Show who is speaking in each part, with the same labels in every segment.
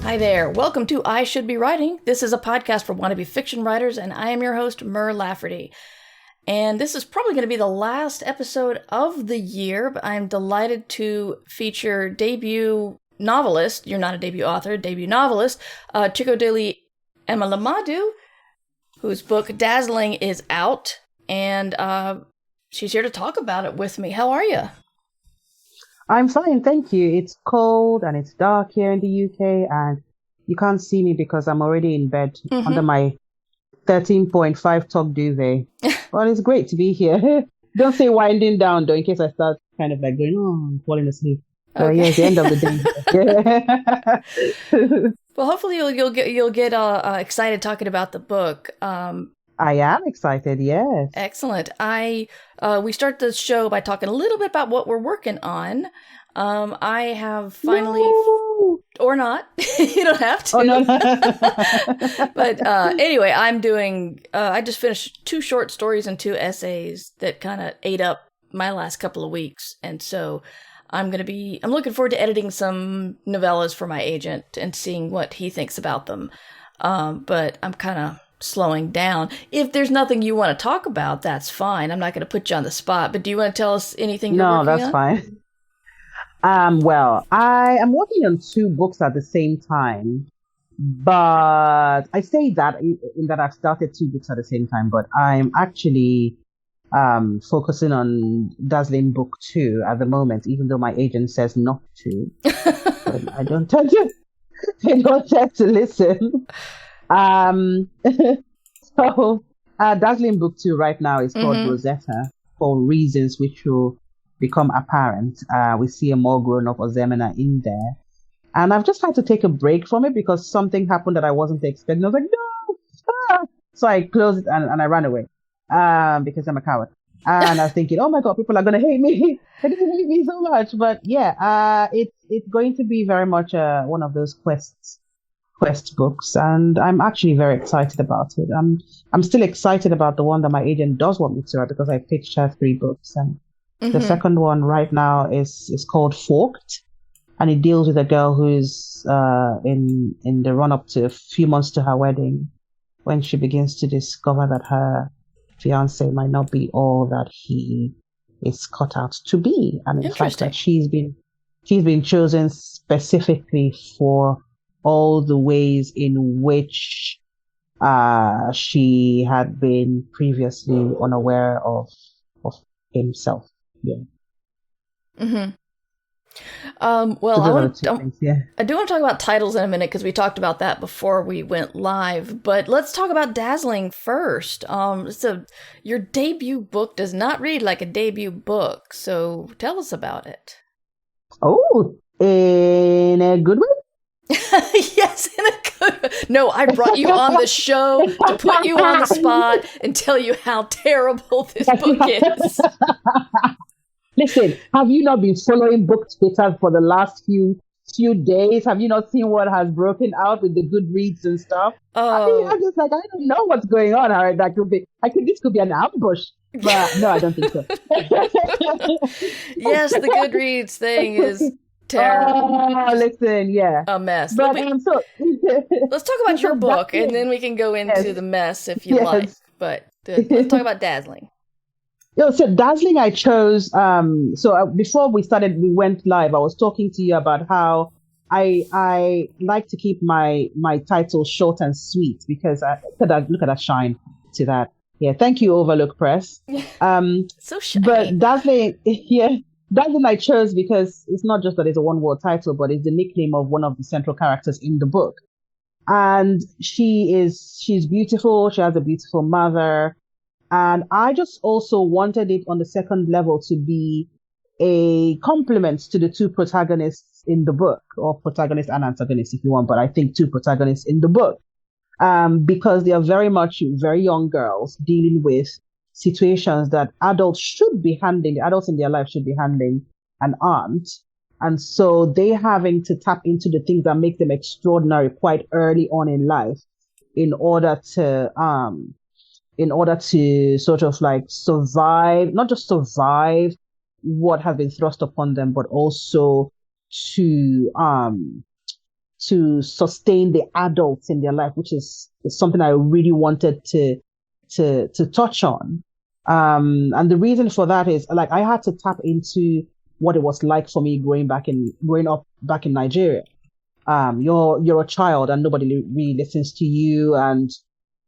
Speaker 1: Hi there. Welcome to I Should Be Writing. This is a podcast for wannabe fiction writers, and I am your host, Mur Lafferty. And this is probably going to be the last episode of the year, but I'm delighted to feature debut novelist, you're not a debut author, debut novelist, Chikodili Emelumadu, whose book Dazzling is out, and she's here to talk about it with me. How are you?
Speaker 2: I'm fine, thank you. It's cold and it's dark here in the UK, and you can't see me because I'm already in bed under my 13.5 top duvet. Well, it's great to be here. Don't say winding down though, in case I start kind of like going, I'm falling asleep. Okay. Yeah, it's the end of the day.
Speaker 1: Well, hopefully you'll get excited talking about the book.
Speaker 2: I am excited, yes.
Speaker 1: Excellent. We start the show by talking a little bit about what we're working on. I have finally, or not, you don't have to.
Speaker 2: Oh, no.
Speaker 1: But anyway, I'm doing, I just finished 2 short stories and 2 essays that kind of ate up my last couple of weeks. And so I'm looking forward to editing some novellas for my agent and seeing what he thinks about them. But I'm kind of slowing down. If there's nothing you want to talk about, that's fine. I'm not going to put you on the spot, but do you want to tell us anything you're working on?
Speaker 2: No, that's fine. Well, I am working on 2 books at the same time, but I say that in that I've started 2 books at the same time, but I'm actually focusing on Dazzling Book 2 at the moment, even though my agent says not to. But I don't tend to listen. So Dazzling Book 2 right now is called Rosetta, for reasons which will become apparent. We see a more grown-up Ozemena in there. And I've just had to take a break from it because something happened that I wasn't expecting. I was like, no! Ah! So I closed it and I ran away because I'm a coward. And I was thinking, oh my God, people are going to hate me. They're going to hate me so much. But yeah, it's going to be very much one of those quest books, and I'm actually very excited about it. I'm still excited about the one that my agent does want me to write because I pitched her 3 books, and the second one right now is called Forked, and it deals with a girl who's in the run up to a few months to her wedding, when she begins to discover that her fiance might not be all that he is cut out to be, and in fact that she's been chosen specifically for all the ways in which she had been previously unaware of himself. Yeah.
Speaker 1: Well, I do want to talk about titles in a minute because we talked about that before we went live. But let's talk about Dazzling first. So your debut book does not read like a debut book. So tell us about it.
Speaker 2: Oh, in a good way?
Speaker 1: Yes, in a good way. No, I brought you on the show to put you on the spot and tell you how terrible this book is.
Speaker 2: Listen, have you not been following book Twitter for the last few days? Have you not seen what has broken out with the Goodreads and stuff?
Speaker 1: Oh.
Speaker 2: I'm just like, I don't know what's going on. This could be an ambush. But no, I don't think so.
Speaker 1: Yes, the Goodreads thing is terrible.
Speaker 2: Oh, listen, yeah.
Speaker 1: A mess.
Speaker 2: But
Speaker 1: let's talk about your book, and then we can go into the mess if you like. But let's talk about Dazzling.
Speaker 2: So Dazzling, I chose. Before we went live, I was talking to you about how I like to keep my titles short and sweet because look at that shine to that. Yeah, thank you, Overlook Press.
Speaker 1: So shiny.
Speaker 2: But Dazzling, Dazzling I chose because it's not just that it's a one-word title, but it's the nickname of one of the central characters in the book. And she's beautiful. She has a beautiful mother. And I just also wanted it on the second level to be a compliment to the 2 protagonists in the book, or protagonist and antagonist if you want, but I think 2 protagonists in the book, because they are very much very young girls dealing with situations that adults in their life should be handling an aunt. And so they having to tap into the things that make them extraordinary quite early on in life in order to sort of like survive, not just survive what has been thrust upon them, but also to to sustain the adults in their life, which is something I really wanted to touch on. And the reason for that is like I had to tap into what it was like for me growing up back in Nigeria. You're a child and nobody really listens to you, and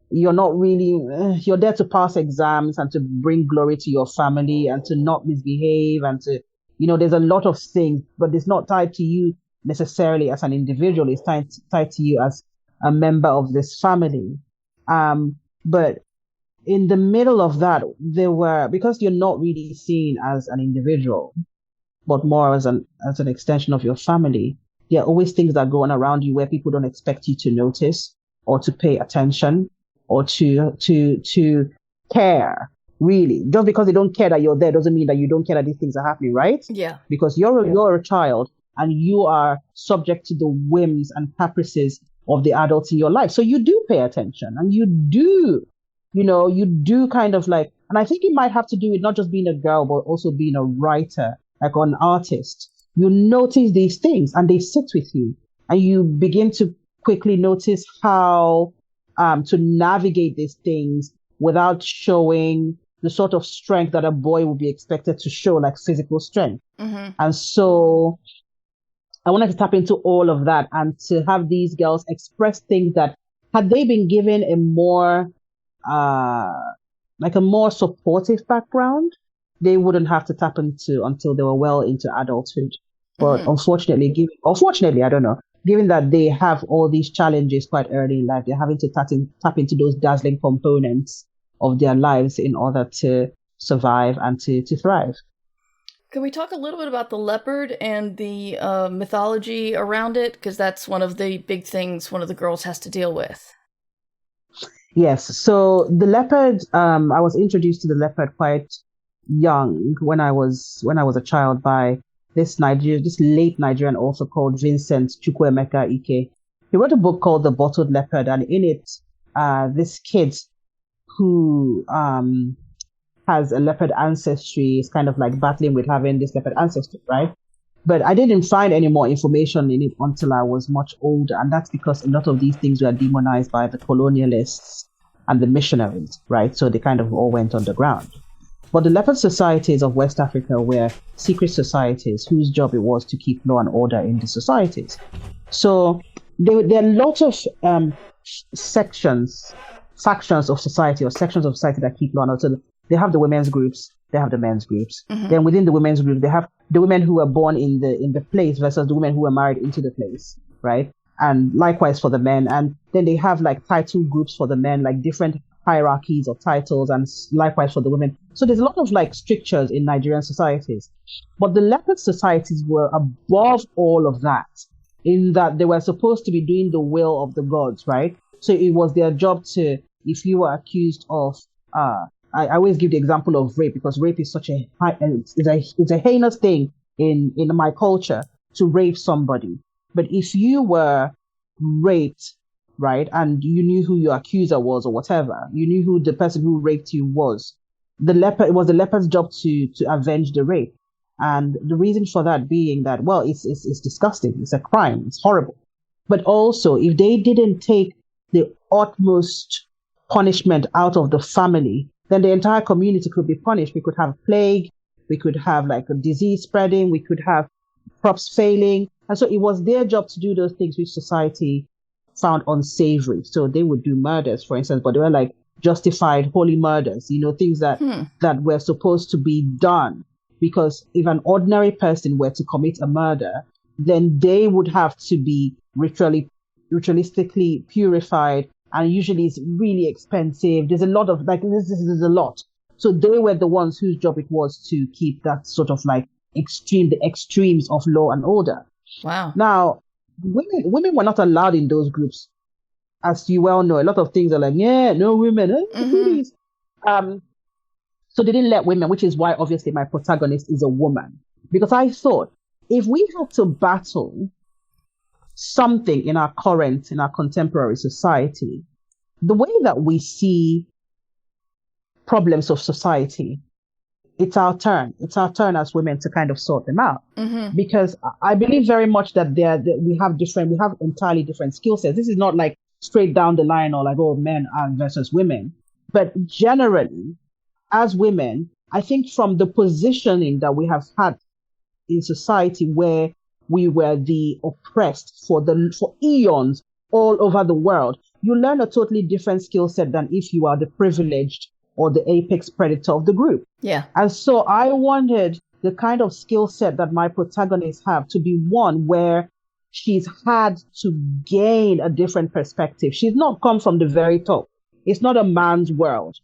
Speaker 2: you're not really you're there to pass exams and to bring glory to your family and to not misbehave and to, there's a lot of things, but it's not tied to you necessarily as an individual. It's tied to you as a member of this family. But in the middle of that, because you're not really seen as an individual, but more as an extension of your family, there are always things that go on around you where people don't expect you to notice or to pay attention or to care, really. Just because they don't care that you're there doesn't mean that you don't care that these things are happening, right?
Speaker 1: Yeah.
Speaker 2: Because you're a child and you are subject to the whims and caprices of the adults in your life. So you do pay attention and you do kind of like, and I think it might have to do with not just being a girl, but also being a writer, like an artist. You notice these things and they sit with you, and you begin to quickly notice how to navigate these things without showing the sort of strength that a boy would be expected to show, like physical strength.
Speaker 1: Mm-hmm.
Speaker 2: And so I wanted to tap into all of that and to have these girls express things that, had they been given a more supportive background, they wouldn't have to tap into until they were well into adulthood. But unfortunately, I don't know, given that they have all these challenges quite early in life, they're having to tap into those dazzling components of their lives in order to survive and to thrive.
Speaker 1: Can we talk a little bit about the leopard and the mythology around it? Because that's one of the big things one of the girls has to deal with.
Speaker 2: Yes. So the leopard, I was introduced to the leopard quite young when I was a child by this late Nigerian author called Vincent Chukwuemeka Ike. He wrote a book called The Bottled Leopard, and in it, this kid who has a leopard ancestry is kind of like battling with having this leopard ancestry, right? But I didn't find any more information in it until I was much older, and that's because a lot of these things were demonized by the colonialists and the missionaries, right? So they kind of all went underground. But the leopard societies of West Africa were secret societies whose job it was to keep law and order in the societies. So there are lots of factions of society or sections of society that keep law and order. So they have the women's groups, they have the men's groups. Mm-hmm. Then within the women's group, they have the women who were born in the place versus the women who were married into the place, right? And likewise for the men. And then they have like title groups for the men, like different hierarchies of titles, and likewise for the women. So there's a lot of like strictures in Nigerian societies. But the leopard societies were above all of that, in that they were supposed to be doing the will of the gods, right? So it was their job to, if you were accused of, I always give the example of rape, because rape is such it's a heinous thing in my culture to rape somebody. But if you were raped, right, and you knew who your accuser was or whatever, you knew who the person who raped you was, it was the leopard's job to avenge the rape. And the reason for that being that, well, it's disgusting, it's a crime, it's horrible. But also, if they didn't take the utmost punishment out of the family, then the entire community could be punished. We could have plague, we could have like a disease spreading, we could have crops failing. And so it was their job to do those things which society found unsavory. So they would do murders, for instance, but they were like justified holy murders, things that were supposed to be done. Because if an ordinary person were to commit a murder, then they would have to be ritualistically purified, and usually it's really expensive. There's a lot of this is a lot. So they were the ones whose job it was to keep that sort of like the extremes of law and order.
Speaker 1: Wow.
Speaker 2: Now, women were not allowed in those groups, as you well know. A lot of things are like, yeah, no women. So they didn't let women, which is why obviously my protagonist is a woman. Because I thought, if we had to battle something in our contemporary society, the way that we see problems of society it's our turn. It's our turn as women to kind of sort them out.
Speaker 1: Mm-hmm.
Speaker 2: Because I believe very much that we have entirely different skill sets. This is not like straight down the line or like, oh, men are versus women. But generally, as women, I think from the positioning that we have had in society where we were the oppressed for eons all over the world, you learn a totally different skill set than if you are the privileged or the apex predator of the group.
Speaker 1: Yeah.
Speaker 2: And so I wanted the kind of skill set that my protagonists have to be one where she's had to gain a different perspective. She's not come from the very top. It's not a man's world.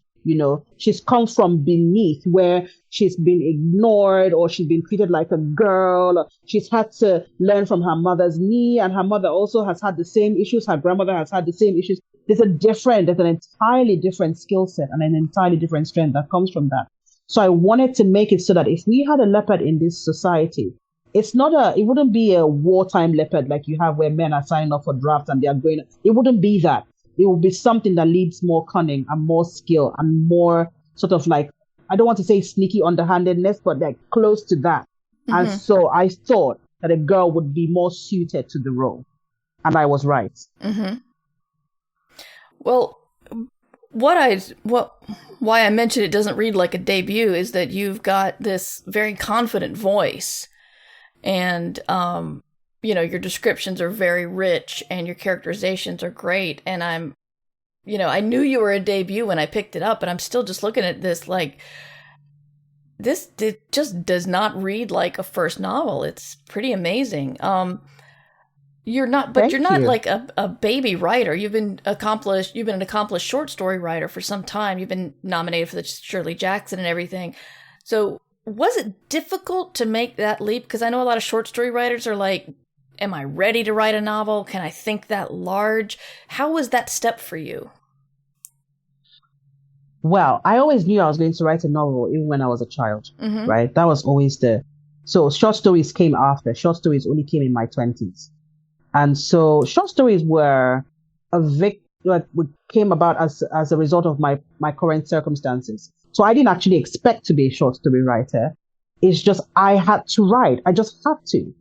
Speaker 2: She's come from beneath where she's been ignored or she's been treated like a girl. She's had to learn from her mother's knee, and her mother also has had the same issues. Her grandmother has had the same issues. There's an entirely different skill set and an entirely different strength that comes from that. So I wanted to make it so that if we had a leopard in this society, it wouldn't be a wartime leopard like you have where men are signing up for drafts and they are going. It wouldn't be that. It will be something that leads more cunning and more skill and more sort of like, I don't want to say sneaky underhandedness, but like close to that. Mm-hmm. And so I thought that a girl would be more suited to the role. And I was right.
Speaker 1: Mm-hmm. Well, why I mentioned it doesn't read like a debut is that you've got this very confident voice, and your descriptions are very rich and your characterizations are great. And I knew you were a debut when I picked it up, but I'm still just looking at this like, it just does not read like a first novel. It's pretty amazing. You're not like a baby writer. You've been an accomplished short story writer for some time. You've been nominated for the Shirley Jackson and everything. So was it difficult to make that leap? Because I know a lot of short story writers are like, am I ready to write a novel? Can I think that large? How was that step for you?
Speaker 2: Well, I always knew I was going to write a novel even when I was a child,
Speaker 1: mm-hmm.
Speaker 2: right? That was always so short stories came after. Short stories only came in my 20s. And so short stories were came about as a result of my current circumstances. So I didn't actually expect to be a short story writer. It's just I had to write. I just had to.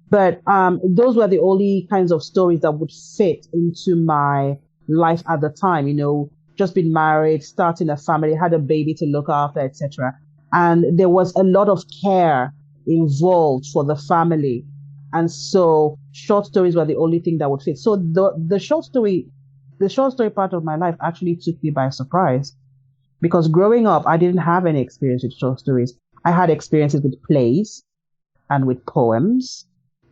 Speaker 2: But those were the only kinds of stories that would fit into my life at the time. Just been married, starting a family, had a baby to look after, etc. And there was a lot of care involved for the family. And so short stories were the only thing that would fit. So the short story part of my life actually took me by surprise, because growing up, I didn't have any experience with short stories. I had experiences with plays and with poems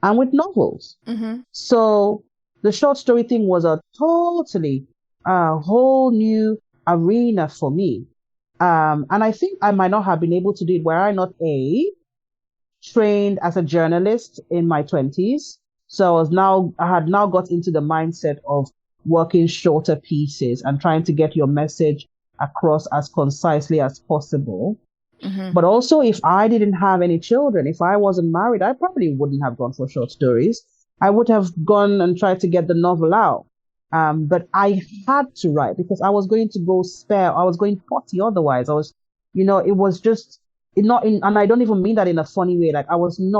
Speaker 2: and with novels.
Speaker 1: Mm-hmm.
Speaker 2: So the short story thing was a totally whole new arena for me. And I think I might not have been able to do it were I not trained as a journalist in my 20s. So I had now got into the mindset of working shorter pieces and trying to get your message across as concisely as possible.
Speaker 1: Mm-hmm.
Speaker 2: But also, if I didn't have any children, if I wasn't married, I probably wouldn't have gone for short stories. I would have gone and tried to get the novel out. But I had to write because I was going to go spare. I was going potty otherwise. I was, it was just not in, and I don't even mean that in a funny way. Like I wasn't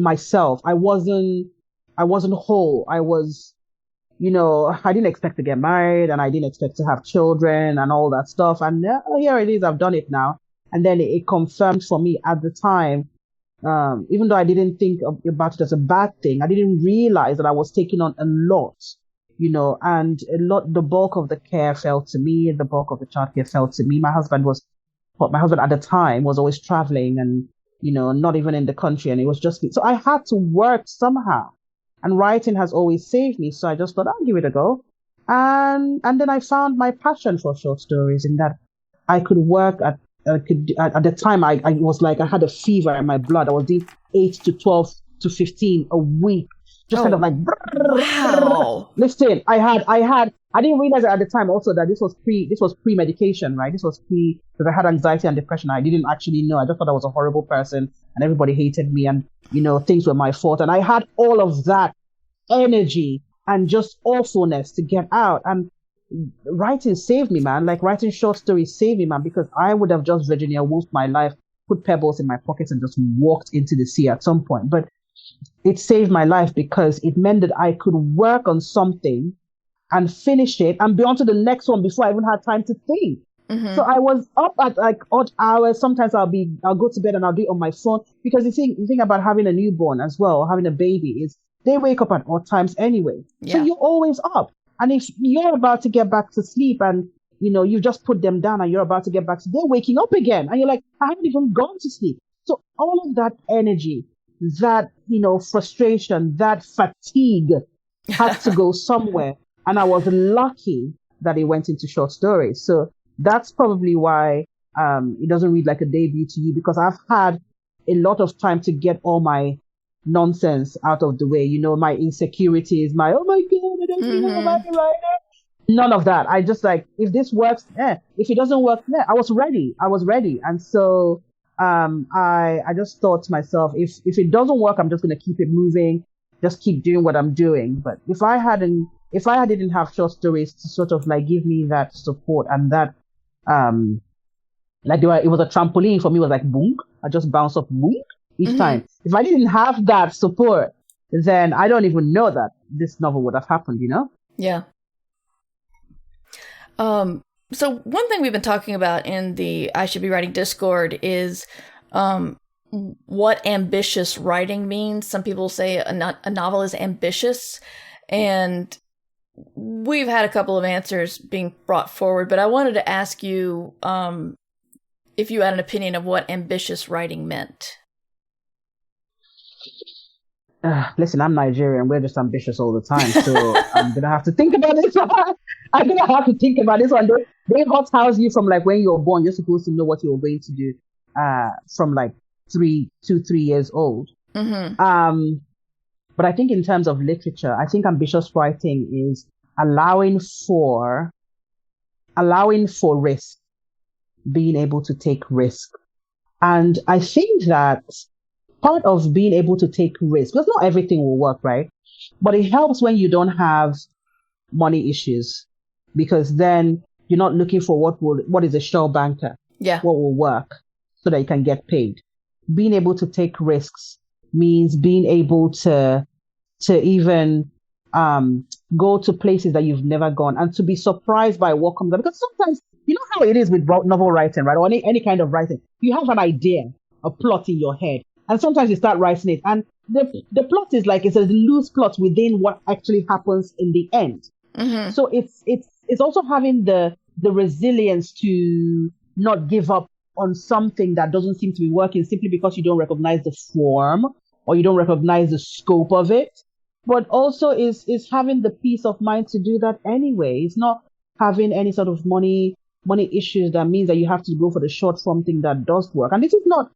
Speaker 2: myself. I wasn't whole. I was, I didn't expect to get married and I didn't expect to have children and all that stuff. And here it is. I've done it now. And then it confirmed for me at the time. Even though I didn't think about it as a bad thing, I didn't realize that I was taking on a lot, and the bulk of the care fell to me, the bulk of the childcare fell to me. My husband at the time was always traveling and, not even in the country, and it was just me. So I had to work somehow, and writing has always saved me. So I just thought I'll give it a go. And then I found my passion for short stories in that I could work at the time, I was like, I had a fever in my blood. I was doing 8 to 12 to 15 a week. Just kind of like,
Speaker 1: wow.
Speaker 2: Listen, I didn't realize at the time also that this was pre-medication, right? This was because I had anxiety and depression. I didn't actually know. I just thought I was a horrible person and everybody hated me and, things were my fault. And I had all of that energy and just awfulness to get out. And writing saved me, man. Like writing short stories saved me, man, because I would have just Virginia Woolfed my life, put pebbles in my pockets and just walked into the sea at some point. But it saved my life because it meant that I could work on something and finish it and be on to the next one before I even had time to think. So I was up at like odd hours. Sometimes I'll go to bed and I'll do it on my phone, because the thing about having a newborn as well, or having a baby, is they wake up at odd times anyway. Yeah. So you're always up. And if you're about to get back to sleep and, you just put them down and you're about to get back to, they're waking up again. And you're like, I haven't even gone to sleep. So all of that energy, that, frustration, that fatigue had to go somewhere. And I was lucky that it went into short stories. So that's probably why it doesn't read like a debut to you, because I've had a lot of time to get all my nonsense out of the way. My insecurities, my, oh my God, I don't think I'm a writer. None of that. I just like, if this works, if it doesn't work, I was ready. And so I just thought to myself, if it doesn't work, I'm just going to keep it moving, just keep doing what I'm doing. But if I didn't have short stories to sort of like give me that support and that, it was a trampoline for me. It was like, boom, I just bounce up, boom, each time. If I didn't have that support, then I don't even know that this novel would have happened,
Speaker 1: Yeah. So one thing we've been talking about in the I Should Be Writing Discord is what ambitious writing means. Some people say a novel is ambitious, and we've had a couple of answers being brought forward, but I wanted to ask you if you had an opinion of what ambitious writing meant.
Speaker 2: Listen, I'm Nigerian. We're just ambitious all the time. So I'm going to have to think about this one. I'm going to have to think about this one. They hothouse you from like when you were born. You're supposed to know what you were going to do from like 3 years old. But I think in terms of literature, I think ambitious writing is allowing for risk, being able to take risk. And I think that part of being able to take risks, because not everything will work, right? But it helps when you don't have money issues, because then you're not looking for what is a sure banker, what will work so that you can get paid. Being able to take risks means being able to even go to places that you've never gone and to be surprised by what comes up. Because sometimes, you know how it is with novel writing, right? Or any kind of writing. You have an idea, a plot in your head. And sometimes you start writing it, and the plot is like, it's a loose plot within what actually happens in the end. So it's also having the resilience to not give up on something that doesn't seem to be working simply because you don't recognize the form or you don't recognize the scope of it. But also is having the peace of mind to do that anyway. It's not having any sort of money issues that means that you have to go for the short form thing that does work. And this is not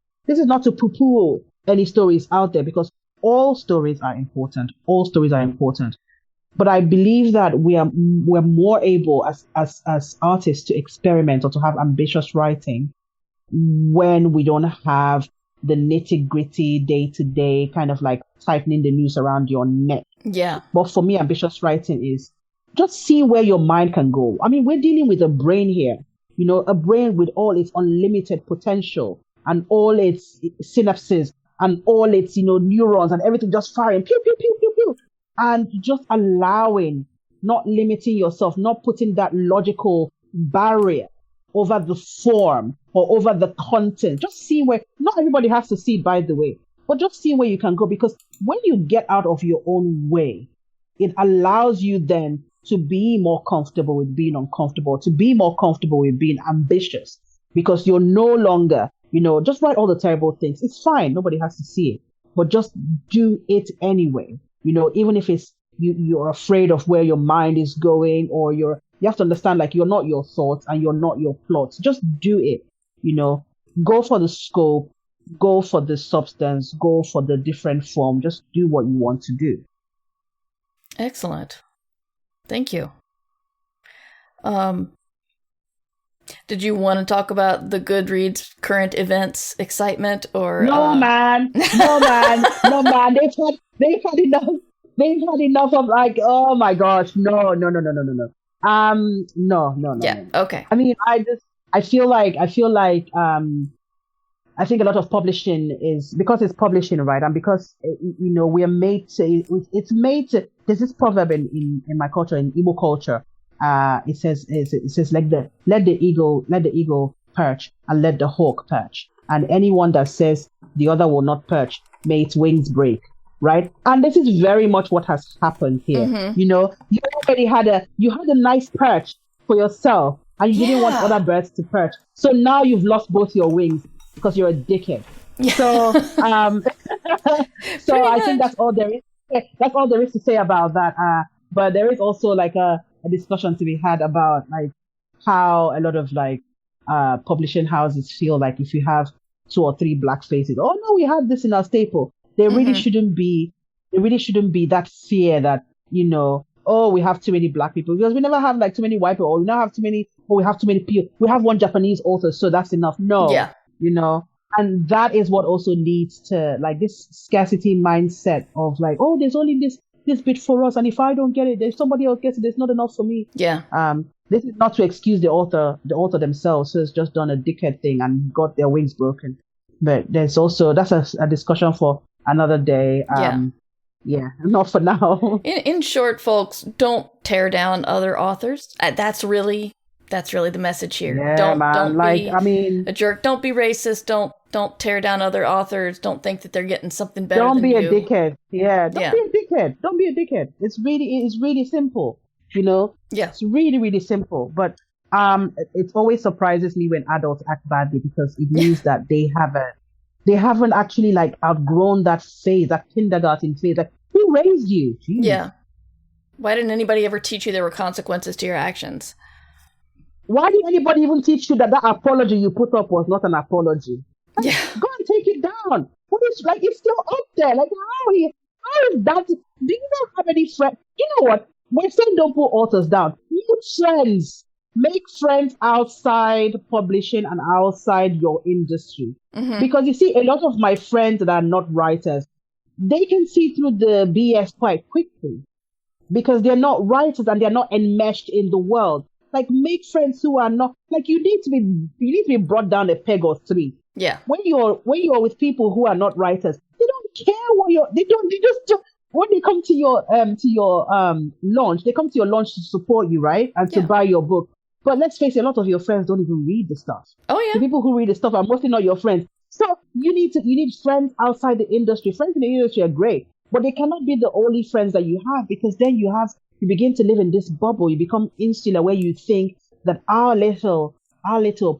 Speaker 2: to poo-poo any stories out there, because all stories are important. All stories are important. But I believe that we're more able as artists to experiment or to have ambitious writing when we don't have the nitty-gritty day-to-day kind of like tightening the noose around your neck.
Speaker 1: Yeah.
Speaker 2: But for me, ambitious writing is just see where your mind can go. I mean, we're dealing with a brain here, a brain with all its unlimited potential and all its synapses and all its, neurons and everything just firing, pew, pew, pew, pew, pew. And just allowing, not limiting yourself, not putting that logical barrier over the form or over the content. Just see where, not everybody has to see, by the way, but just see where you can go. Because when you get out of your own way, it allows you then to be more comfortable with being uncomfortable, to be more comfortable with being ambitious, because you're no longer, just write all the terrible things. It's fine. Nobody has to see it, but just do it anyway. Even if it's, you're afraid of where your mind is going, or you have to understand, like, you're not your thoughts and you're not your plots. Just do it, go for the scope, go for the substance, go for the different form. Just do what you want to do.
Speaker 1: Excellent. Thank you. Did you want to talk about the Goodreads current events excitement, or?
Speaker 2: No, man. They've had enough. They've had enough of, like, oh my gosh, no. No.
Speaker 1: Yeah. Okay.
Speaker 2: I mean, I feel like, I think a lot of publishing is because it's publishing, right? And because, we are made to, it's made to, there's this proverb in my culture, in Igbo culture. It says, let the eagle perch and let the hawk perch. And anyone that says the other will not perch, may its wings break. Right. And this is very much what has happened here.
Speaker 1: Mm-hmm.
Speaker 2: You already had a nice perch for yourself and you didn't want other birds to perch. So now you've lost both your wings because you're a dickhead. Yeah. So, I think that's all there is. That's all there is to say about that. But there is also like a discussion to be had about like how a lot of like publishing houses feel like if you have 2 or 3 black faces, oh no, we have this in our staple. There really shouldn't be that fear that, oh, we have too many black people, because we never have like too many white people, or we have too many people. We have one Japanese author, so that's enough. No, and that is what also leads to like this scarcity mindset of like, oh, there's only this bit for us, and if I don't get it, if somebody else gets it, there's not enough for me.
Speaker 1: Yeah.
Speaker 2: This is not to excuse the author themselves, who has just done a dickhead thing and got their wings broken. But there's also, that's a discussion for another day. Not for now.
Speaker 1: In short, folks, don't tear down other authors. That's really the message here.
Speaker 2: Yeah,
Speaker 1: don't
Speaker 2: be
Speaker 1: a jerk. Don't be racist. Don't tear down other authors. Don't think that they're getting something better.
Speaker 2: Don't be
Speaker 1: you.
Speaker 2: a dickhead. Yeah, don't be a dickhead. Don't be a dickhead. It's really simple. Yeah, it's really, really simple. But it always surprises me when adults act badly, because it means that they haven't actually like outgrown that phase, that kindergarten phase. Like, who raised you? Jeez.
Speaker 1: Yeah. Why didn't anybody ever teach you there were consequences to your actions?
Speaker 2: Why did anybody even teach you that apology you put up was not an apology?
Speaker 1: Yeah.
Speaker 2: Go and take it down. What is, like, it's still up there. Like, how is that? Do you not have any friends? You know what? We're saying don't put authors down. Make friends. Make friends outside publishing and outside your industry. Mm-hmm. Because you see, a lot of my friends that are not writers, they can see through the BS quite quickly because they're not writers and they're not enmeshed in the world. Like, make friends who are not, like, you need to be brought down a peg or 3.
Speaker 1: Yeah.
Speaker 2: When you're with people who are not writers, they don't care they just when they come to your launch, they come to your launch to support you, right? And to buy your book. But let's face it, a lot of your friends don't even read the stuff.
Speaker 1: Oh yeah.
Speaker 2: The people who read the stuff are mostly not your friends. So you need friends outside the industry. Friends in the industry are great, but they cannot be the only friends that you have, because then you begin to live in this bubble. You become insular, where you think that our little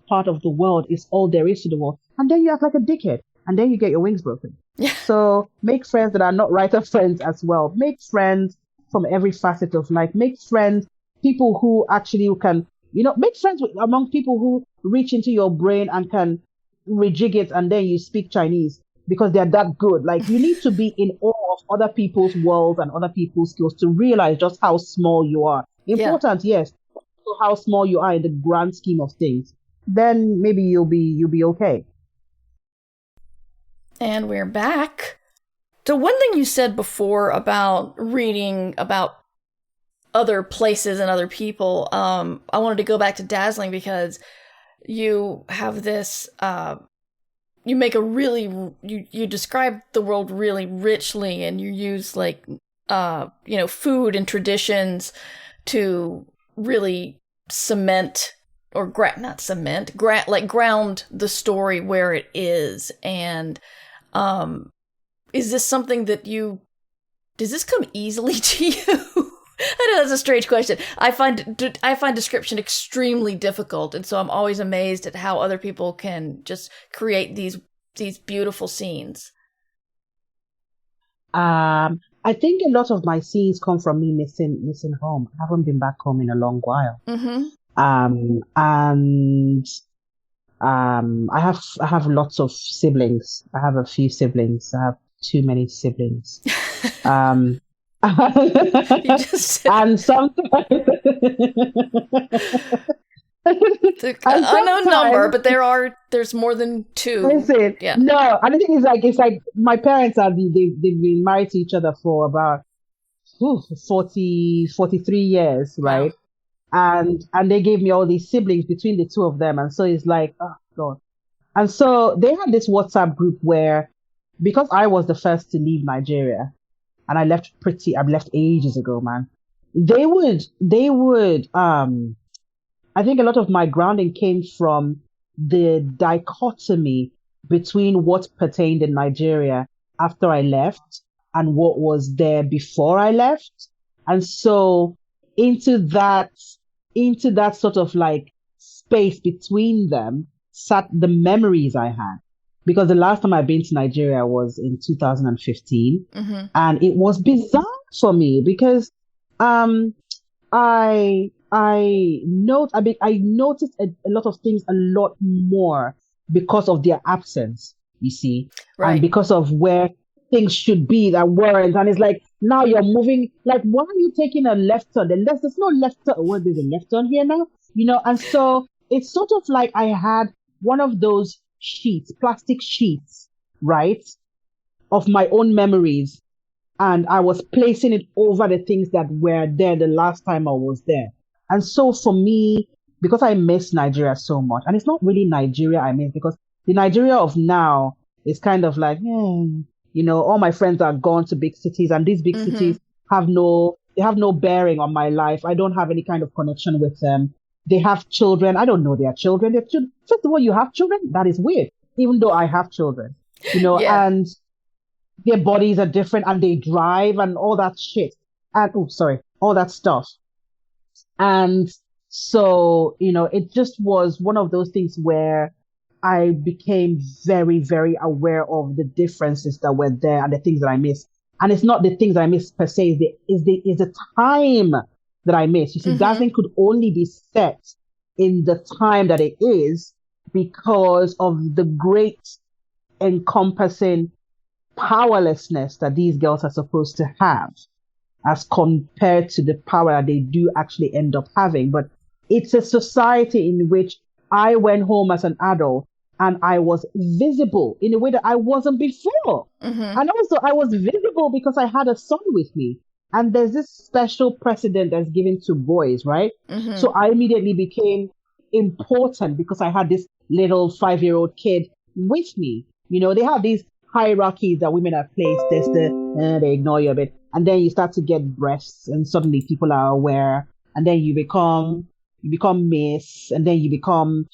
Speaker 2: part of the world is all there is to the world. And then you act like a dickhead, and then you get your wings broken.
Speaker 1: Yeah.
Speaker 2: So make friends that are not writer friends as well. Make friends from every facet of life. Make friends, people who actually can, make friends among people who reach into your brain and can rejig it, and then you speak Chinese because they're that good. Like, you need to be in awe of other people's worlds and other people's skills to realize just how small you are. Important, yes, but also how small you are in the grand scheme of things. Then maybe you'll be okay. And
Speaker 1: we're back. So one thing you said before about reading about other places and other people, I wanted to go back to Dazzling, because you have this, you make you describe the world really richly, and you use like, food and traditions to really cement or ground the story where it is. And, is this something that does this come easily to you? I know that's a strange question. I find description extremely difficult, and so I'm always amazed at how other people can just create these beautiful scenes.
Speaker 2: I think a lot of my scenes come from me missing home. I haven't been back home in a long while. Mm-hmm. I have lots of siblings. I have a few siblings. I have too many siblings. And sometimes
Speaker 1: unknown number, but there's more than 2.
Speaker 2: Listen,
Speaker 1: yeah.
Speaker 2: No, and the thing is, it's like my parents they've been married to each other for about 43 years, right? Wow. and they gave me all these siblings between the two of them. And so it's like, oh God. And so they had this WhatsApp group where, because I was the first to leave Nigeria, and I left ages ago, man. I think a lot of my grounding came from the dichotomy between what pertained in Nigeria after I left and what was there before I left. And so into that, into that sort of like space between them sat the memories I had. Because the last time I've been to Nigeria was in 2015.
Speaker 1: Mm-hmm.
Speaker 2: And it was bizarre for me because I I noticed a lot of things a lot more because of their absence, you see,
Speaker 1: Right.
Speaker 2: and because of where things should be that weren't. And it's like now you're moving. Like, why are you taking a left turn? There's no left turn. What is a left turn here now? You know, and so it's sort of like I had one of those sheets, plastic sheets, right, of my own memories, and I was placing it over the things that were there the last time I was there. And so for me, because I miss Nigeria so much, and it's not really Nigeria I miss, because the Nigeria of now is kind of like, you know, all my friends are gone to big cities, and these big
Speaker 1: Mm-hmm.
Speaker 2: cities have no bearing on my life. I don't have any kind of connection with them. They have children. I don't know their children. First of all, you have children? That is weird, even though I have children, you know,
Speaker 1: Yeah.
Speaker 2: and their bodies are different and they drive and all that shit. And, all that stuff. And so, you know, it just was one of those things where I became very, very aware of the differences that were there and the things that I miss. And it's not the things that I miss per se, is the time that I miss. You see,
Speaker 1: Mm-hmm.
Speaker 2: Dazzling could only be set in the time that it is because of the great encompassing powerlessness that these girls are supposed to have as compared to the power that they do actually end up having. But it's a society in which I went home as an adult and I was visible in a way that I wasn't before.
Speaker 1: Mm-hmm.
Speaker 2: And also I was visible because I had a son with me. And there's this special precedent that's given to boys, right?
Speaker 1: Mm-hmm.
Speaker 2: So I immediately became important because I had this little 5-year-old kid with me. You know, they have these hierarchies that women have placed. There's they ignore you a bit. And then you start to get breasts and suddenly people are aware. And then you become miss, and then you become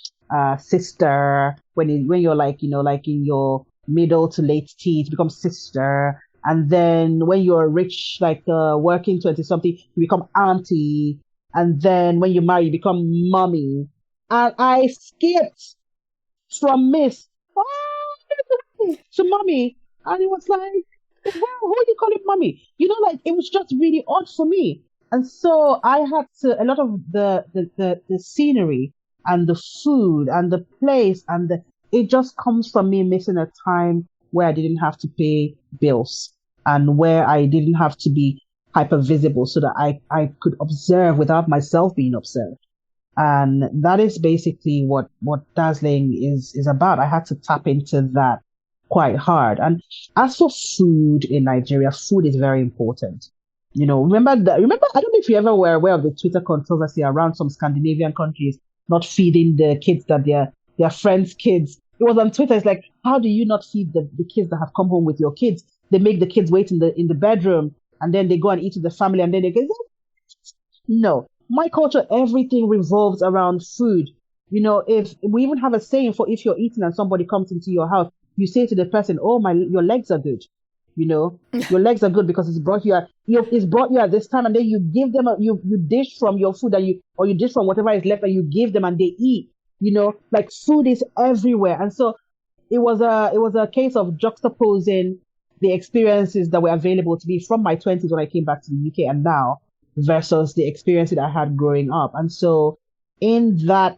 Speaker 2: sister. When you're like, you know, like in your middle to late teens, you become sister. And then when you're rich, like working 20 something, you become auntie. And then when you marry, you become mommy. And I skipped from miss to mommy. And it was like, well, who do you call it mommy? You know, like, it was just really odd for me. And so I had to, a lot of the scenery and the food and the place it just comes from me missing a time where I didn't have to pay bills and where I didn't have to be hyper visible so that I could observe without myself being observed. And that is basically what Dazzling is about. I had to tap into that quite hard. And as for food in Nigeria, food is very important. You know, remember, I don't know if you ever were aware of the Twitter controversy around some Scandinavian countries not feeding the kids that their friends' kids. It was on Twitter. It's like, how do you not feed the kids that have come home with your kids? They make the kids wait in the bedroom, and then they go and eat with the family, and then they go, no. My culture, everything revolves around food. You know, if we even have a saying for if you're eating and somebody comes into your house, you say to the person, "Oh, your legs are good." You know, your legs are good because it's brought you at this time, and then you give them you dish from your food and you dish from whatever is left and you give them and they eat. You know, like food is everywhere, and so it was a case of juxtaposing the experiences that were available to me from my 20s when I came back to the UK and now versus the experience that I had growing up. And so in that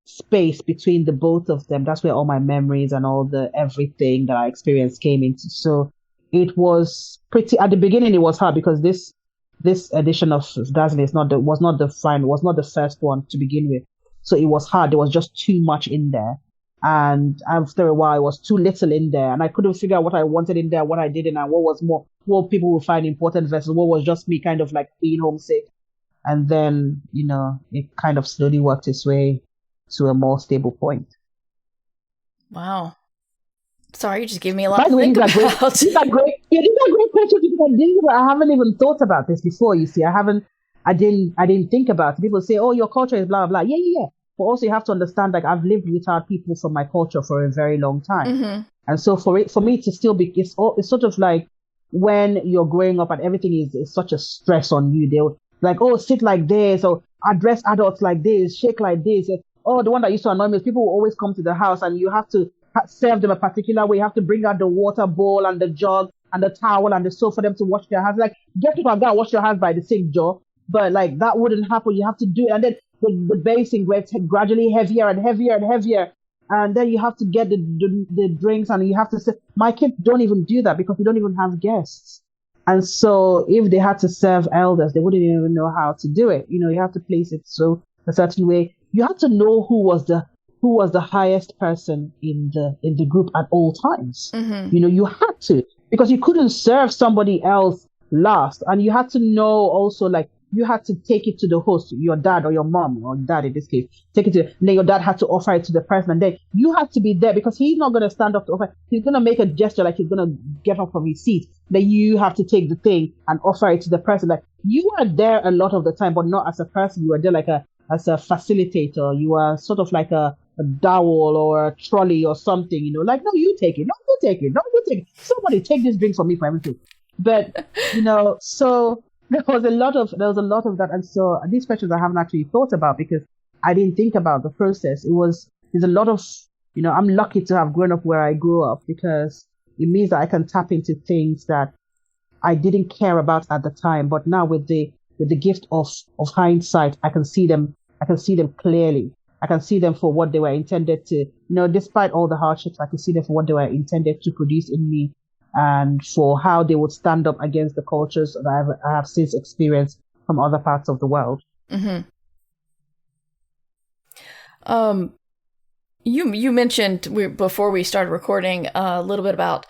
Speaker 2: space between the both of them, that's where all my memories and all the everything that I experienced came into. So it was pretty, at the beginning it was hard because this edition of Dazzling was not the first one to begin with. So it was hard. There was just too much in there. And after a while, it was too little in there. And I couldn't figure out what I wanted in there, what I didn't, and what was more, what people would find important versus what was just me kind of like being homesick. And then, it kind of slowly worked its way to a more stable point.
Speaker 1: Wow. Sorry, you just gave me a lot
Speaker 2: By
Speaker 1: to
Speaker 2: the way,
Speaker 1: think about.
Speaker 2: These are great. Yeah, these are great questions because I haven't even thought about this before. You see, I didn't think about it. People say, "Oh, your culture is blah blah blah." Yeah, yeah, yeah. But also, you have to understand, like, I've lived without people from my culture for a very long time,
Speaker 1: Mm-hmm.
Speaker 2: and so for me to still be, it's sort of like when you're growing up and everything is such a stress on you. They'll like, "Oh, sit like this," or address adults like this, shake like this. Oh, the one that used to annoy me is people will always come to the house and you have to serve them a particular way. You have to bring out the water bowl and the jug and the towel and the soap for them to wash their hands. Like, get people and go and wash your hands by the sink, Joe. But like, that wouldn't happen. You have to do it. And then the basin gets gradually heavier and heavier and heavier. And then you have to get the drinks and you have to say, my kids don't even do that because we don't even have guests. And so if they had to serve elders, they wouldn't even know how to do it. You have to place it so a certain way. You have to know who was the highest person in the group at all times.
Speaker 1: Mm-hmm.
Speaker 2: You had to, because you couldn't serve somebody else last. And you had to know also, like, you had to take it to the host, your dad or your mom, or dad in this case, take it to, and then your dad had to offer it to the person. And then you had to be there because he's not going to stand up to offer. He's going to make a gesture like he's going to get up from his seat. Then you have to take the thing and offer it to the person. Like, you were there a lot of the time, but not as a person. You were there like as a facilitator. You were sort of like a dowel or a trolley or something, like, no, you take it. No, you take it. No, you take it. Somebody take this drink from me for everything. But, so there was a lot of that. And so these questions I haven't actually thought about because I didn't think about the process. There's a lot of, I'm lucky to have grown up where I grew up because it means that I can tap into things that I didn't care about at the time. But now with the gift of hindsight, I can see them clearly. I can see them for what they were intended to, despite all the hardships, I can see them for what they were intended to produce in me and for how they would stand up against the cultures that I have since experienced from other parts of the world.
Speaker 1: Mm-hmm. You mentioned before we started recording a little bit about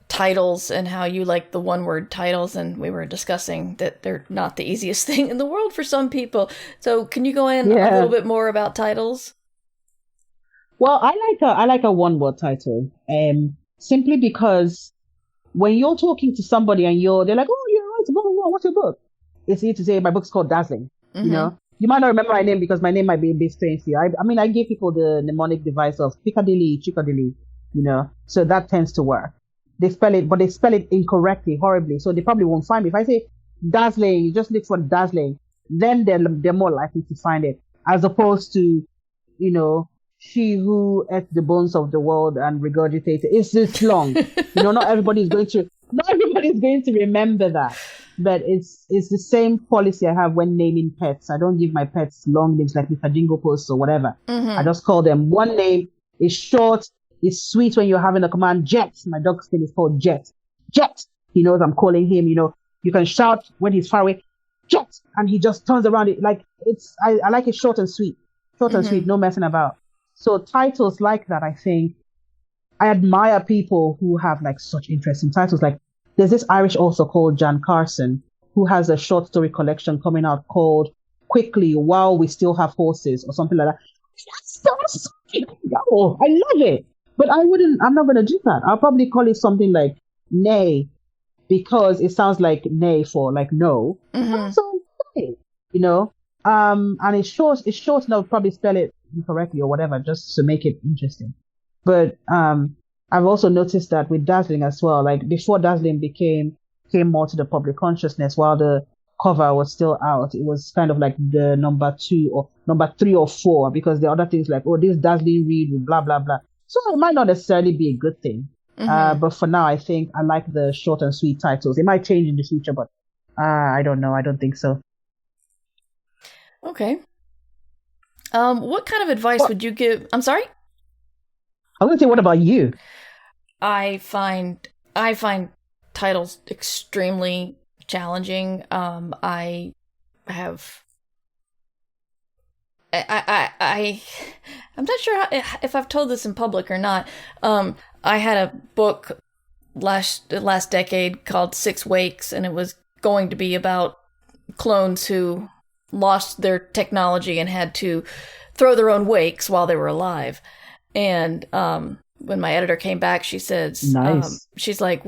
Speaker 1: titles and how you like the one-word titles, and we were discussing that they're not the easiest thing in the world for some people. So can you go in a little bit more about titles?
Speaker 2: Well, I like a one-word title, simply because when you're talking to somebody and they're like, "Oh, you're right, blah, blah, blah, what's your book?" It's easy to say my book's called Dazzling.
Speaker 1: Mm-hmm.
Speaker 2: You might not remember my name because my name might be a bit strange to you. I give people the mnemonic device of Chikodili, so that tends to work. They spell it incorrectly, horribly. So they probably won't find me. If I say Dazzling, you just look for Dazzling, then they're more likely to find it. As opposed to, she who ate the bones of the world and regurgitated. It's this long. Not everybody's going to remember that. But it's the same policy I have when naming pets. I don't give my pets long names like Mr. Jingle Post or whatever.
Speaker 1: Mm-hmm.
Speaker 2: I just call them one name. It's short. It's sweet when you're having a command. Jet. My dog's name is called Jet. Jet. He knows I'm calling him. You can shout when he's far away. Jet. And he just turns around. It like I like it short and sweet. Short and sweet. No messing about. So titles like that, I think, I admire people who have like such interesting titles. Like there's this Irish author called Jan Carson who has a short story collection coming out called Quickly While We Still Have Horses or something like that. That's so sweet. Oh, I love it. But I'm not going to do that. I'll probably call it something like Nay because it sounds like nay for like no.
Speaker 1: Mm-hmm.
Speaker 2: So, nay, and it's short and I'll probably spell it incorrectly or whatever just to make it interesting. But I've also noticed that with Dazzling as well, like before Dazzling came more to the public consciousness while the cover was still out, it was kind of like the number 2 or number 3 or 4 because the other things like, oh, this Dazzling read with blah, blah, blah. So it might not necessarily be a good thing. Mm-hmm. But for now, I think I like the short and sweet titles. It might change in the future, but I don't know. I don't think so.
Speaker 1: Okay. What kind of advice would you give? I'm sorry?
Speaker 2: I was going to say, what about you?
Speaker 1: I find titles extremely challenging. I'm not sure if I've told this in public or not. I had a book last decade called 6 Wakes, and it was going to be about clones who lost their technology and had to throw their own wakes while they were alive. And when my editor came back, she said,
Speaker 2: Nice.
Speaker 1: she's like,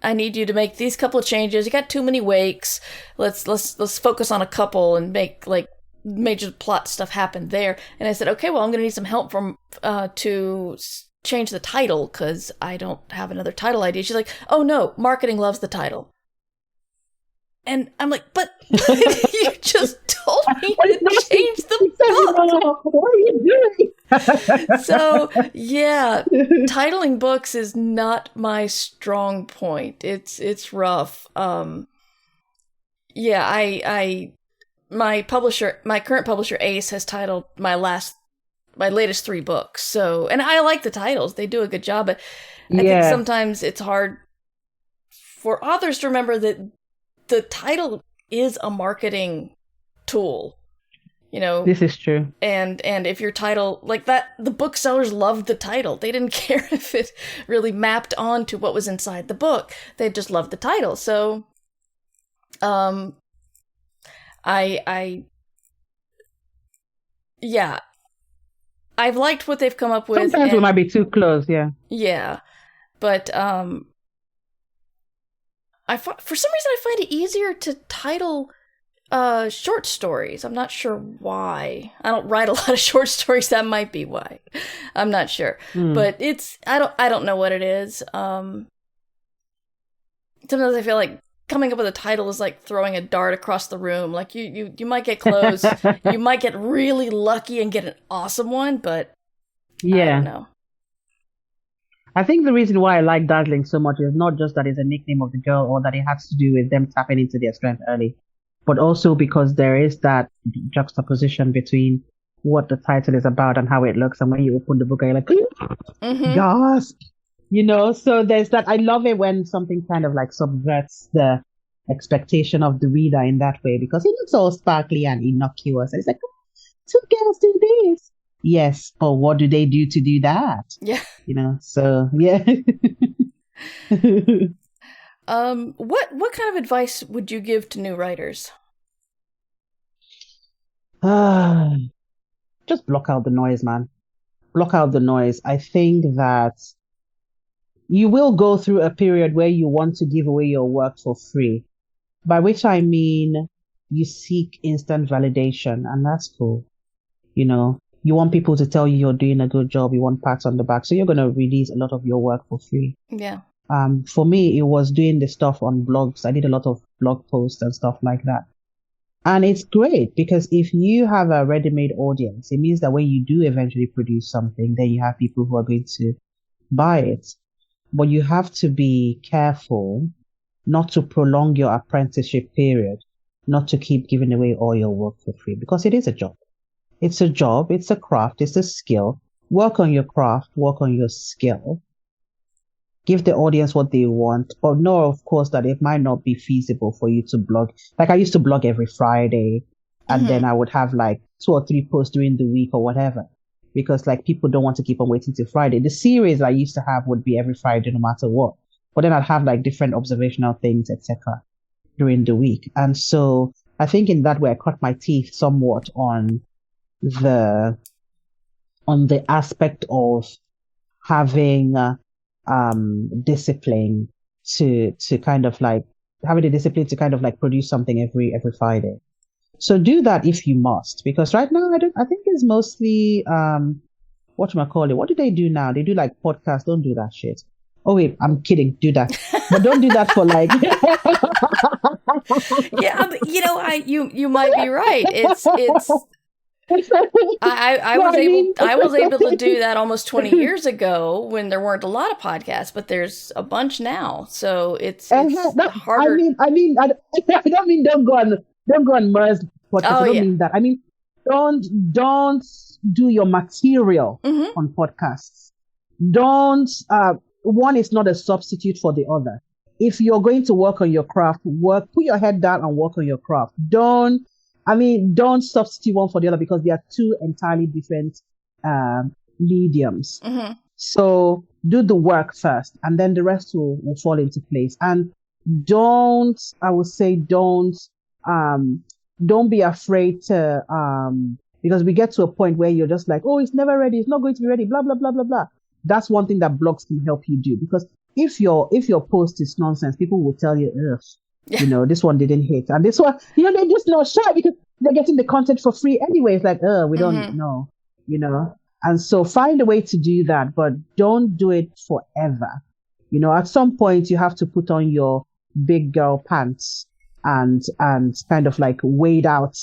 Speaker 1: I need you to make these couple of changes. You got too many wakes. Let's focus on a couple and make like major plot stuff happen there. And I said, okay, well, I'm going to need some help from to change the title because I don't have another title idea. She's like, oh no, marketing loves the title. And I'm like, but you just told me to change the book.
Speaker 2: What are you doing?
Speaker 1: So, yeah, titling books is not my strong point. It's rough. My current publisher Ace has titled my latest 3 books. So, and I like the titles. They do a good job, but I think sometimes it's hard for authors to remember that the title is a marketing tool.
Speaker 2: This is true.
Speaker 1: And if your title like that, the booksellers loved the title. They didn't care if it really mapped onto what was inside the book. They just loved the title. So, I've liked what they've come up with.
Speaker 2: Sometimes we might be too close, yeah.
Speaker 1: Yeah, but for some reason I find it easier to title short stories. I'm not sure why. I don't write a lot of short stories. That might be why. I'm not sure. But I don't know what it is. Sometimes I feel like coming up with a title is like throwing a dart across the room. Like you might get close. You might get really lucky and get an awesome one, but I don't know.
Speaker 2: I think the reason why I like Dazzling so much is not just that it's a nickname of the girl or that it has to do with them tapping into their strength early, but also because there is that juxtaposition between what the title is about and how it looks. And when you open the book, you're like, gasp! So there's that. I love it when something kind of like subverts the expectation of the reader in that way, because it looks all sparkly and innocuous. And it's like, 2 girls do this. Yes, but what do they do to do that?
Speaker 1: Yeah.
Speaker 2: So yeah.
Speaker 1: What kind of advice would you give to new writers?
Speaker 2: Just block out the noise, man. Block out the noise. I think that you will go through a period where you want to give away your work for free, by which I mean you seek instant validation, and that's cool. You want people to tell you you're doing a good job. You want pats on the back. So you're going to release a lot of your work for free.
Speaker 1: Yeah.
Speaker 2: For me, it was doing the stuff on blogs. I did a lot of blog posts and stuff like that. And it's great because if you have a ready-made audience, it means that when you do eventually produce something, then you have people who are going to buy it. But you have to be careful not to prolong your apprenticeship period, not to keep giving away all your work for free, because it is a job. It's a job, it's a craft, it's a skill. Work on your craft, work on your skill. Give the audience what they want, but know, of course, that it might not be feasible for you to blog. Like I used to blog every Friday, and then I would have like 2 or 3 posts during the week or whatever, because like people don't want to keep on waiting till Friday. The series I used to have would be every Friday no matter what, but then I'd have like different observational things, etc. during the week. And so I think in that way I cut my teeth somewhat on the aspect of having discipline to kind of like having the discipline to kind of like produce something every Friday. So do that if you must, because right now I think it's mostly whatchamacallit. What do they do now? They do like podcasts. Don't do that shit. Oh wait, I'm kidding. Do that, but don't do that for like.
Speaker 1: Yeah, you might be right. It's. I was able to do that almost 20 years ago when there weren't a lot of podcasts, but there's a bunch now. So it's harder.
Speaker 2: I don't mean don't go on Mer's podcast. I don't mean that. I mean don't do your material on podcasts. Don't one is not a substitute for the other. If you're going to work on your craft, put your head down and work on your craft. Don't substitute one for the other, because they are 2 entirely different mediums. So do the work first, and then the rest will fall into place. And don't don't be afraid to, because we get to a point where you're just like, oh, it's never ready. It's not going to be ready. Blah, blah, blah, blah, blah. That's one thing that blogs can help you do, because if your post is nonsense, people will tell you, ugh, this one didn't hit. And this one, they're just not shy because they're getting the content for free anyway. It's like, we don't know, And so find a way to do that, but don't do it forever. At some point you have to put on your big girl pants and kind of like wade out,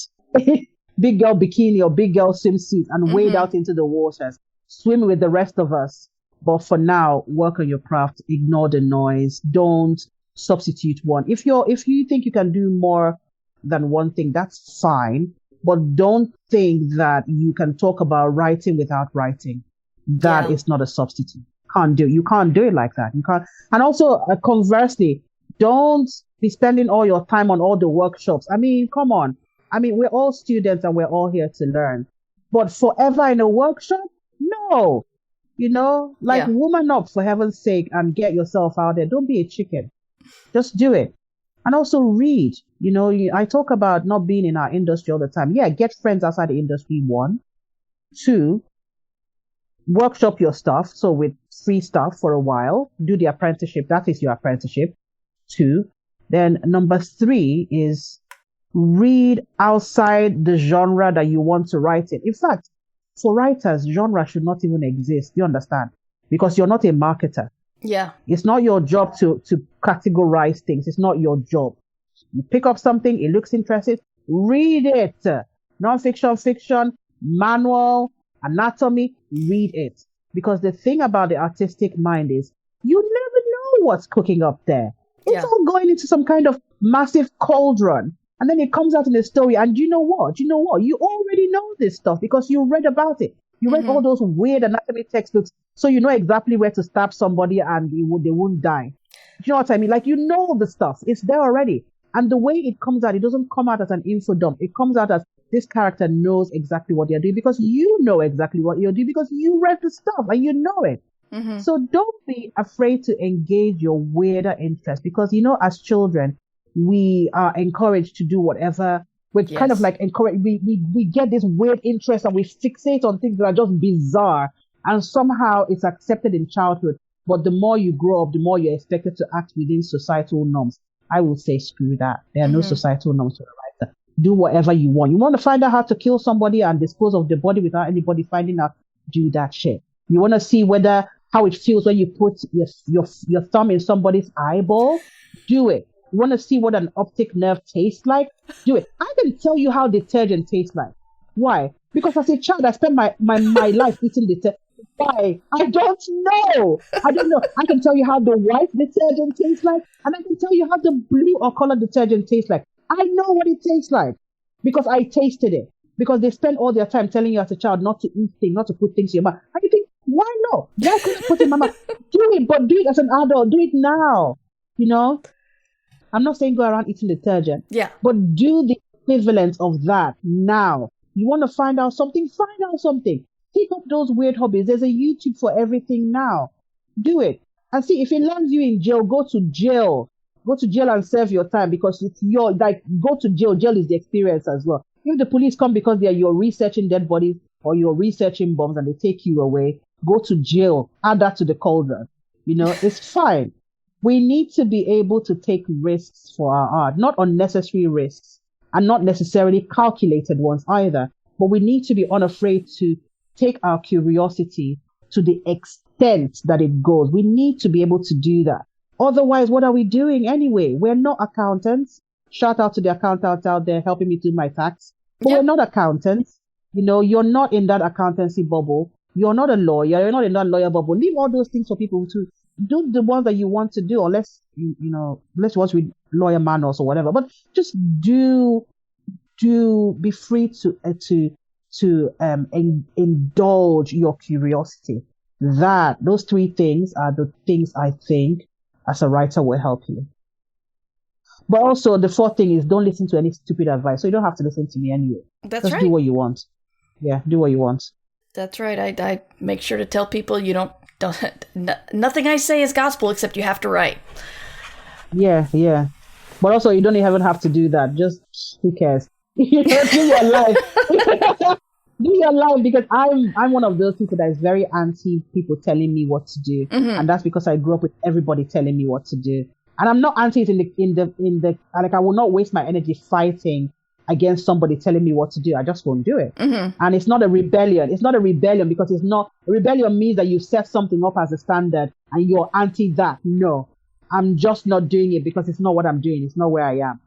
Speaker 2: big girl bikini or big girl swimsuit and wade out into the waters, swim with the rest of us. But for now, work on your craft, ignore the noise, don't substitute one. If you think you can do more than one thing, that's fine. But don't think that you can talk about writing without writing. That is not a substitute. You can't do it like that. You can't. And also, conversely, don't be spending all your time on all the workshops. I mean, come on. I mean, we're all students and we're all here to learn. But forever in a workshop? No. Woman up, for heaven's sake, and get yourself out there. Don't be a chicken. Just do it. And also read. I talk about not being in our industry all the time. Yeah, get friends outside the industry, 1. 2, workshop your stuff. So with free stuff for a while, do the apprenticeship. That is your apprenticeship. 2. Then number 3 is read outside the genre that you want to write in. In fact, for writers, genre should not even exist. You understand? Because you're not a marketer.
Speaker 1: Yeah.
Speaker 2: It's not your job to categorize things. It's not your job. You pick up something, it looks interesting, read it. Non-fiction, fiction, manual, anatomy, read it. Because the thing about the artistic mind is you never know what's cooking up there. It's all going into some kind of massive cauldron. And then it comes out in a story. And you know what? You already know this stuff because you read about it. You read all those weird anatomy textbooks. So you know exactly where to stab somebody and they won't die. You know what I mean? Like, the stuff. It's there already. And the way it comes out, it doesn't come out as an info dump. It comes out as this character knows exactly what they're doing because you know exactly what you're doing because you read the stuff and you know it. So don't be afraid to engage your weirder interest because, as children, we are encouraged to do whatever. We're kind of like encouraged. We get this weird interest and we fixate on things that are just bizarre. And somehow it's accepted in childhood. But the more you grow up, the more you're expected to act within societal norms. I would say screw that. There are no societal norms for a writer. Do whatever you want. You want to find out how to kill somebody and dispose of the body without anybody finding out? Do that shit. You want to see how it feels when you put your thumb in somebody's eyeball? Do it. You want to see what an optic nerve tastes like? Do it. I can tell you how detergent tastes like. Why? Because as a child, I spent my life eating detergent. Why? I don't know. I can tell you how the white detergent tastes like, and I can tell you how the blue or color detergent tastes like. I know what it tastes like because I tasted it. Because they spend all their time telling you as a child not to eat things, not to put things in your mouth. And you think, why not? Why couldn't I put it in my mouth? Do it, but do it as an adult. Do it now. I'm not saying go around eating detergent. Yeah. But do the equivalent of that now. You want to find out something? Find out something. Pick up those weird hobbies. There's a YouTube for everything now. Do it. And see, if it lands you in jail, go to jail. Go to jail and serve your time because it's go to jail. Jail is the experience as well. If the police come because you're researching dead bodies or you're researching bombs and they take you away, go to jail. Add that to the cauldron. It's fine. We need to be able to take risks for our art, not unnecessary risks and not necessarily calculated ones either. But we need to be unafraid to take our curiosity to the extent that it goes. We need to be able to do that. Otherwise, what are we doing anyway? We're not accountants. Shout out to the accountants out there helping me do my tax. But we're not accountants. You're not in that accountancy bubble. You're not a lawyer. You're not in that lawyer bubble. Leave all those things for people to do the ones that you want to do, unless, unless you want to read lawyer manuals or whatever. But just be free to indulge your curiosity. Those 3 things are the things I think as a writer will help you. But also the 4th thing is don't listen to any stupid advice. So you don't have to listen to me anyway.
Speaker 1: That's
Speaker 2: Just
Speaker 1: right.
Speaker 2: do what you want. Yeah, do what you want.
Speaker 1: That's right. I make sure to tell people you don't nothing I say is gospel except you have to write.
Speaker 2: Yeah. But also you don't even have to do that. Just who cares? Do your life. Do your life, because I'm one of those people that is very anti people telling me what to do, and that's because I grew up with everybody telling me what to do. And I'm not anti it in the like, I will not waste my energy fighting against somebody telling me what to do. I just won't do it. And it's not a rebellion. It's not a rebellion because it's not a rebellion means that you set something up as a standard and you're anti that. No, I'm just not doing it because it's not what I'm doing. It's not where I am.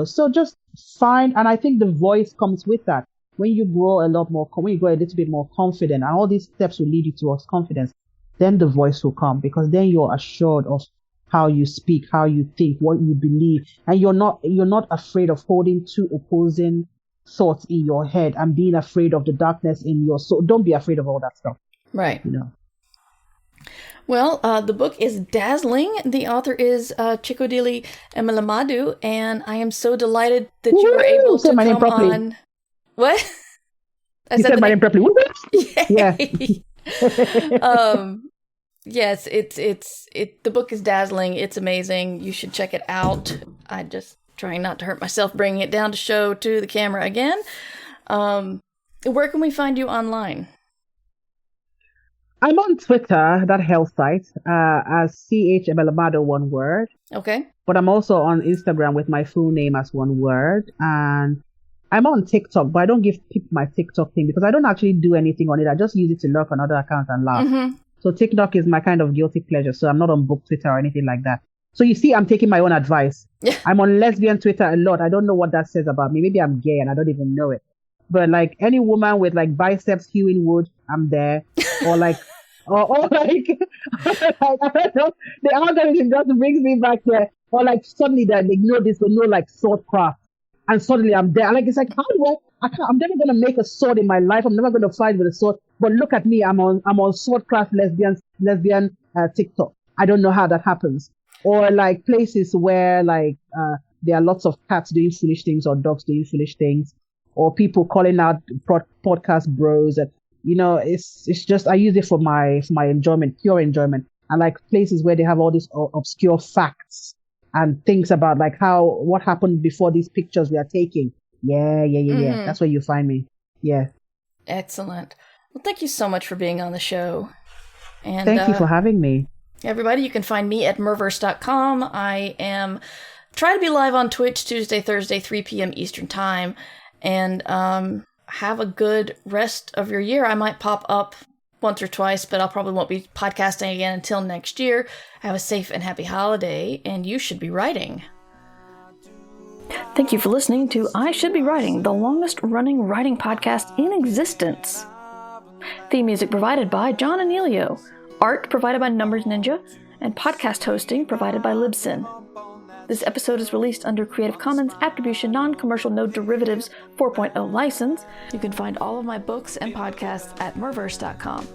Speaker 2: So just find, and I think the voice comes with that. When you grow a little bit more confident, and all these steps will lead you towards confidence, then the voice will come, because then you're assured of how you speak, how you think, what you believe, and you're not afraid of holding two opposing thoughts in your head and being afraid of the darkness in your soul. Don't be afraid of all that stuff.
Speaker 1: Right. Well, the book is Dazzling. The author is Chikodili Emelumadu, and I am so delighted that you were able to come on. What?
Speaker 2: You said my name properly. Yeah.
Speaker 1: Yes, the book is dazzling. It's amazing. You should check it out. I just trying not to hurt myself bringing it down to show to the camera again. Where can we find you online?
Speaker 2: I'm on Twitter, that health site, as CH Emelumadu, one word.
Speaker 1: Okay.
Speaker 2: But I'm also on Instagram with my full name as one word. And I'm on TikTok, but I don't give people my TikTok thing because I don't actually do anything on it. I just use it to lurk on other accounts and laugh. So TikTok is my kind of guilty pleasure. So I'm not on book Twitter or anything like that. So you see, I'm taking my own advice. Yeah. I'm on lesbian Twitter a lot. I don't know what that says about me. Maybe I'm gay and I don't even know it. But like any woman with like biceps hewing wood, I'm there. Or like, or like, I don't know, the algorithm just brings me back there. Or like suddenly they know like sword craft. And suddenly I'm there. Like, it's like, how do I'm never going to make a sword in my life. I'm never going to fight with a sword. But look at me. I'm on swordcraft lesbian TikTok. I don't know how that happens. Or like places where like, there are lots of cats doing foolish things or dogs doing foolish things, or people calling out podcast bros. And, it's just, I use it for my enjoyment, pure enjoyment. And like places where they have all these obscure facts and things about like what happened before these pictures we are taking. Yeah. That's where you find me. Yeah.
Speaker 1: Excellent. Well, thank you so much for being on the show. And
Speaker 2: thank you for having me.
Speaker 1: Everybody, you can find me at merverse.com. I am trying to be live on Twitch Tuesday, Thursday, 3 p.m. Eastern Time. And have a good rest of your year. I might pop up once or twice, but I'll probably won't be podcasting again until next year. Have a safe and happy holiday, and you should be writing. Thank you for listening to I Should Be Writing, the longest running writing podcast in existence. Theme music provided by John Anelio, art provided by Numbers Ninja, and podcast hosting provided by Libsyn. This episode is released under Creative Commons Attribution Non-Commercial No Derivatives 4.0 license. You can find all of my books and podcasts at merverse.com.